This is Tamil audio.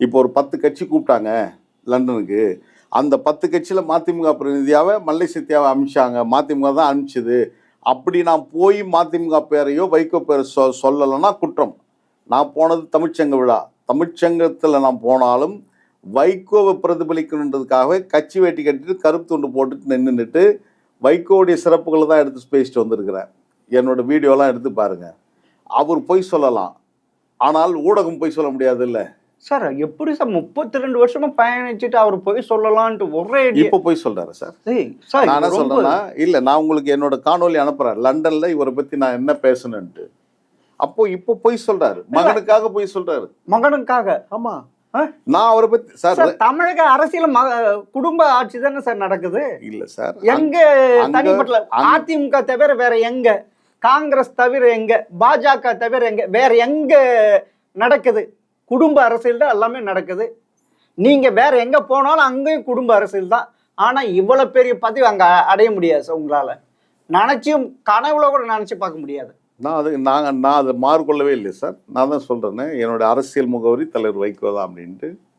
இப்போ ஒரு 10 கட்சி கூப்பிட்டாங்க லண்டனுக்கு. அந்த 10 கட்சியில் மதிமுக பிரதிநிதியாவை மல்லை சத்யாவை அனுப்பிச்சாங்க. மதிமுக தான் அனுப்பிச்சது. அப்படி நான் போய் மதிமுக பேரையோ வைகோ பேரை சொல்லலைன்னா குற்றம். நான் போனது தமிழ்ச்சங்க விழா. தமிழ்ச்சங்கத்தில் நான் போனாலும் வைகோவை பிரதிபலிக்கணுன்றதுக்காக கட்சி வேட்டி கட்டிட்டு கருப்பு துண்டு போட்டுட்டு நின்றுட்டு வைகோவுடைய சிறப்புகளை தான் எடுத்து பேசிட்டு வந்திருக்கிறேன். என்னோட வீடியோலாம் எடுத்து பாருங்க. அவர் பொய் சொல்லலாம், ஆனால் ஊடகம் பொய் சொல்ல முடியாது இல்ல சார். எப்படி சார் 32 வருஷமா பயணிச்சுட்டு அவர் பொய் சொல்லலான்ட்டு ஒரே இப்ப பொய் சொல்றாரு சார். சார் நான் என்ன சொல்றேன்னா, இல்ல நான் உங்களுக்கு என்னோட காணொலி அனுப்புறேன் லண்டன்ல இவரை பத்தி நான் என்ன பேசணுன்ட்டு. அப்போ இப்போ பொய் சொல்றாரு, மகனுக்காக பொய் சொல்றாரு. மகனுக்காக? ஆமா, நான் அவரை பத்தி சார் தமிழக அரசியல் குடும்ப ஆட்சி தானே சார் நடக்குது. இல்ல சார், எங்க தனிப்பட்ட அதிமுக தவிர வேற எங்க, காங்கிரஸ் தவிர எங்க, பாஜக தவிர எங்க, வேற எங்க நடக்குது? குடும்ப அரசியல் தான் எல்லாமே நடக்குது. நீங்க வேற எங்க போனாலும் அங்கேயும் குடும்ப அரசியல் தான். ஆனா இவ்வளவு பெரிய பதவி அங்க அடைய முடியாது சார். உங்களால நினைச்சும் கனவுல கூட நினைச்சு பார்க்க முடியாது. நான் அதை மாறுகொள்ளவே இல்லை சார். நான் தான் சொல்றேன்னு என்னோட அரசியல் முகவரி தலைவர் வைகோ தான் அப்படின்ட்டு.